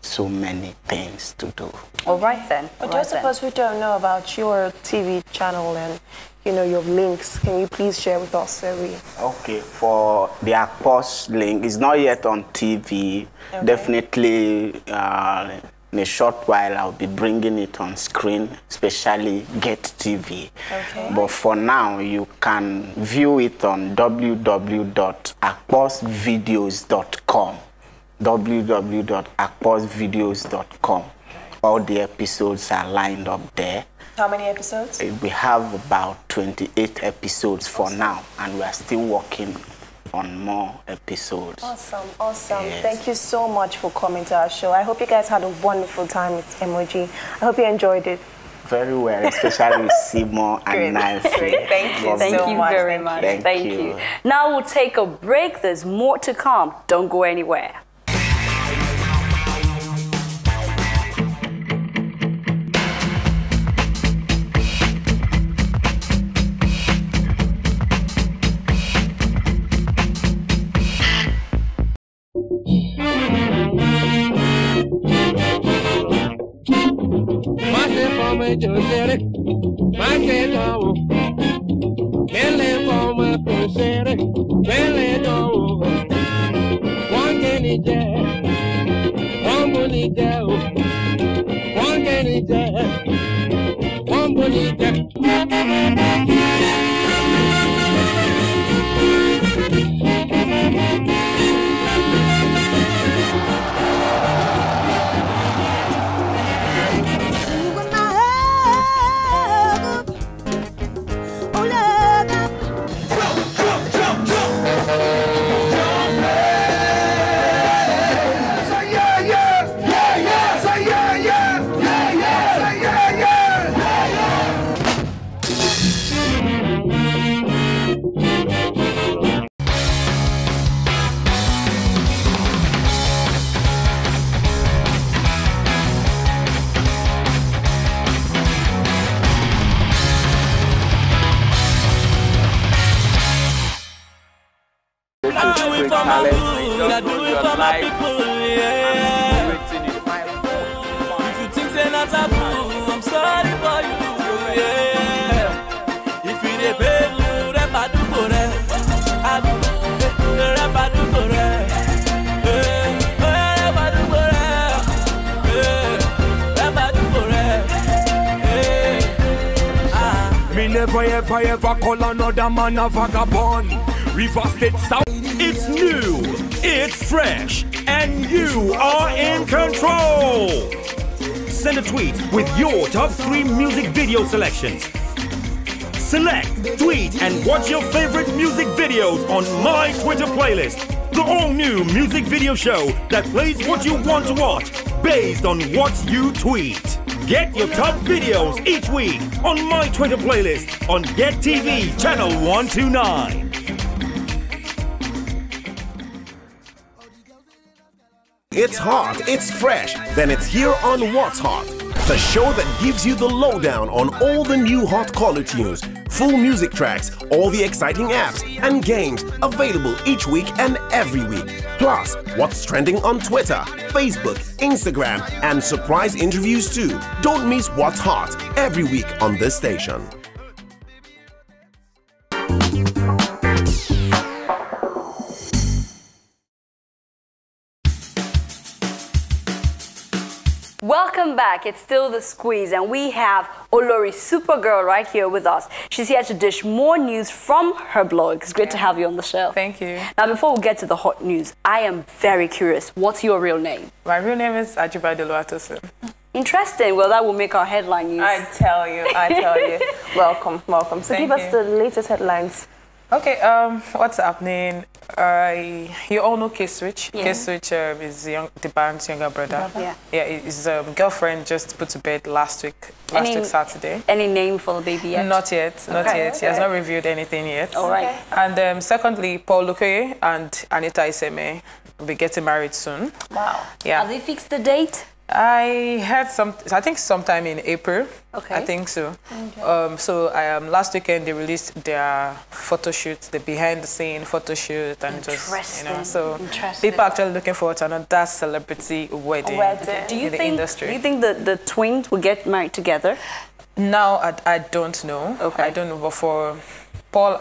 So many things to do. All right then. But those of us who don't know about your TV channel and your links, can you please share with us? Okay, for the Akbos link, it's not yet on TV. Okay. Definitely in a short while I'll be bringing it on screen, especially GETTV. Okay. But for now, you can view it on www.akbosvideos.com. www.akposvideos.com. All the episodes are lined up there. How many episodes? We have about 28 episodes for now, and we are still working on more episodes. Awesome, awesome. Yes. Thank you so much for coming to our show. I hope you guys had a wonderful time with Emoji. I hope you enjoyed it. Very well, especially with Seymour and Nancy. Thank you Thank you very much. Thank you. Now we'll take a break. There's more to come. Don't go anywhere. I do it for my people, yeah. If you think they're not taboo, I'm sorry for you, yeah. If you dey pay you, rap I do go there. I do rap I do go there. Rap I do go there. Rap I do go there. Me never ever call another man a vagabond. River State South. It's new, it's fresh, and you are in control. Send a tweet with your top 3 music video selections. Select, tweet, and watch your favorite music videos on my Twitter playlist. The all-new music video show that plays what you want to watch based on what you tweet. Get your top videos each week on my Twitter playlist on GETTV channel 129. It's hot, it's fresh, then it's here on What's Hot, the show that gives you the lowdown on all the new hot caller tunes, full music tracks, all the exciting apps and games available each week and every week. Plus, what's trending on Twitter, Facebook, Instagram, and surprise interviews too. Don't miss What's Hot every week on this station. Welcome back. It's still The Squeeze, and we have Olori Supergirl right here with us. She's here to dish more news from her blog. It's great to have you on the show. Thank you. Now, before we get to the hot news, I am very curious. What's your real name? My real name is Ajibade Oluwatosin. Interesting. Well, that will make our headline news. I tell you. Welcome, welcome. So Thank give us you. the latest headlines. Okay, what's happening? You all know Kcee. Yeah. Kcee is the band's younger brother. Yeah. His girlfriend just put to bed last week Saturday. Any name for the baby yet? Not yet, not yet. He has not revealed anything yet. All right. And secondly, Paul Lukoye and Anita Iseme will be getting married soon. Wow. Yeah. Have they fixed the date? I heard I think sometime in April. Okay. I think so. Okay. So last weekend they released their photo shoot, the behind the scene photo shoot, and just so people are actually looking forward to another celebrity wedding in the industry. Do you think the twins will get married together? Now I don't know. Okay. I don't know, but for Paul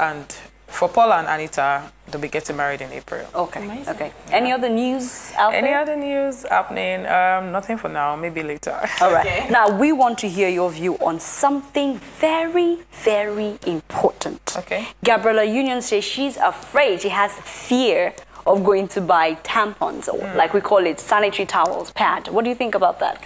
and Anita, they'll be getting married in April. Okay. Amazing. Okay. Yeah. Any other news out there? Any other news happening? Nothing for now. Maybe later. All right. Okay. Now we want to hear your view on something very, very important. Okay. Gabriella Union says she's afraid. She has fear of going to buy tampons, or like we call it, sanitary towels, pad. What do you think about that?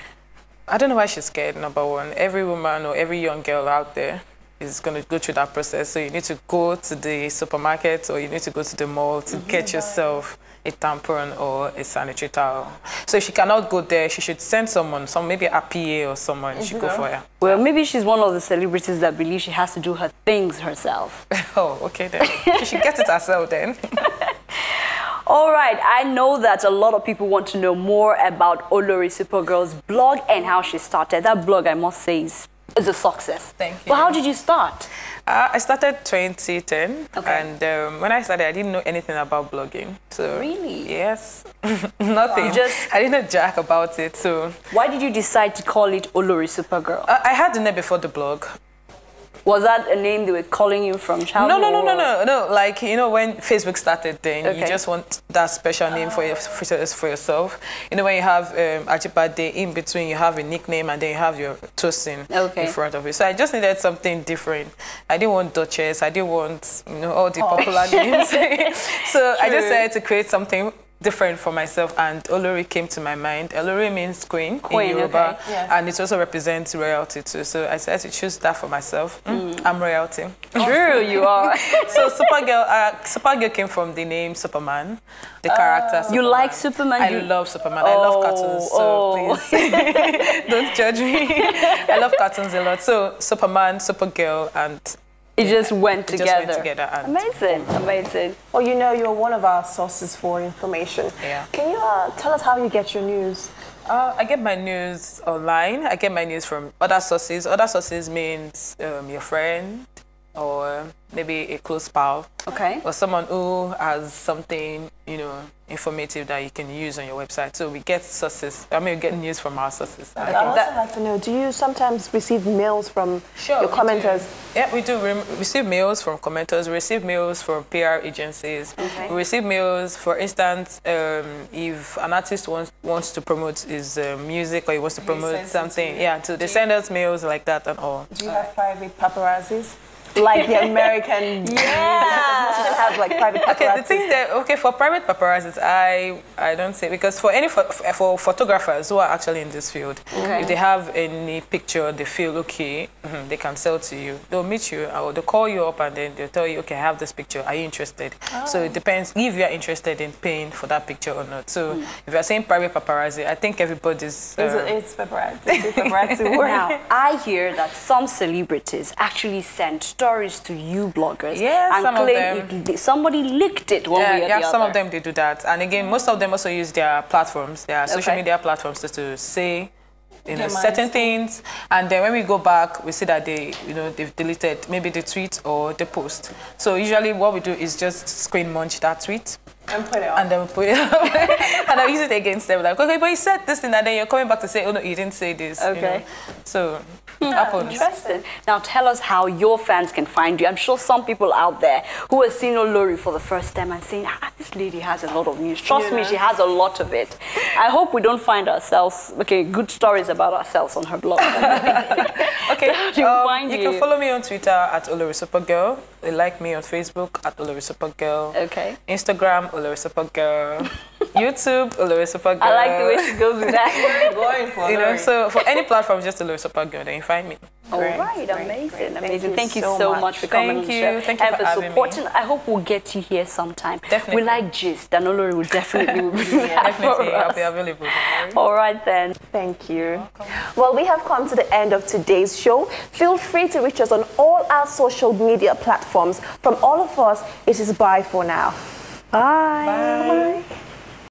I don't know why she's scared, number one. Every woman or every young girl out there is going to go through that process. So you need to go to the supermarket or you need to go to the mall to get yourself a tampon or a sanitary towel. So if she cannot go there, she should send someone, maybe a PA or someone, should go for her. Well, maybe she's one of the celebrities that believe she has to do her things herself. Oh, okay then. She should get it herself then. All right, I know that a lot of people want to know more about Olori Supergirl's blog and how she started. That blog, I must say, is a success. Thank you. But how did you start? I started 2010, and when I started, I didn't know anything about blogging. So really? Yes, nothing. I didn't know jack about it. So why did you decide to call it Olori Supergirl? I had the name before the blog. Was that a name they were calling you from childhood? No. Like, you know, when Facebook started then, you just want that special name for yourself. You know, when you have Ajibade in between, you have a nickname and then you have your Tosin in front of it. So I just needed something different. I didn't want Duchess. I didn't want, you know, all the popular names. So I just decided to create something different for myself, and Olori came to my mind. Olori means queen in Yoruba, and it also represents royalty too. So I decided to choose that for myself. I'm royalty. True, you are. So Supergirl came from the name Superman, the character Superman. You like Superman? I love Superman. I love cartoons, so please don't judge me. I love cartoons a lot. So Superman, Supergirl, and it just went together. And amazing, amazing. Well, you know, you're one of our sources for information. Yeah. Can you tell us how you get your news? I get my news online. I get my news from other sources. Other sources means your friend or maybe a close pal. Okay. Or someone who has something, you know, informative that you can use on your website. So we get sources. I mean, we get news from our sources. I'd also like to know, do you sometimes receive mails from your commenters? Yeah, we do. We receive mails from commenters. We receive mails from PR agencies. We receive mails, for instance, if an artist wants to promote his music or he wants to promote something. Yeah, so they send us mails like that and all. Do you have private paparazzis? Like the American, because most of them have like private paparazzi. Okay, the thing that for private paparazzis, I don't say, because for any for photographers who are actually in this field, if they have any picture they feel okay, they can sell to you. They'll meet you or they'll call you up and then they'll tell you, okay, I have this picture. Are you interested? So it depends if you are interested in paying for that picture or not. So if you're saying private paparazzi, I think everybody's it's paparazzi. It's paparazzi word. Now I hear that some celebrities actually send stories to you bloggers. Yeah, and some of them. Somebody leaked it one way or the other. Yeah, some of them they do that. And again, most of them also use their platforms, their social media platforms, to say certain things. And then when we go back, we see that they've deleted maybe the tweet or the post. So usually what we do is just screen munch that tweet. And put it up. And then we put it up. And I use it against them. Like, okay, but you said this thing, and then you're coming back to say, oh no, you didn't say this. Okay. You know? So it happens. Interesting. Now tell us how your fans can find you. I'm sure some people out there who are seeing Olori for the first time and saying, this lady has a lot of news. Trust me, she has a lot of it. I hope we don't find ourselves, good stories about ourselves on her blog. Okay, you can follow me on Twitter at Olori Supergirl. They like me on Facebook at Olori Supergirl. Okay. Instagram, Olori Supergirl. YouTube, Olori Supergirl. I like the way she goes with that. Going for so for any platform, just Olori Supergirl, then you find me. All right, amazing. Thank you so much for coming on the show. Thank you and for supporting. I hope we'll get you here sometime. Definitely. We like gist, and Olori will definitely be definitely. I'll be available. All right then. Thank you. Well, we have come to the end of today's show. Feel free to reach us on all our social media platforms. From all of us, it is bye for now. Bye.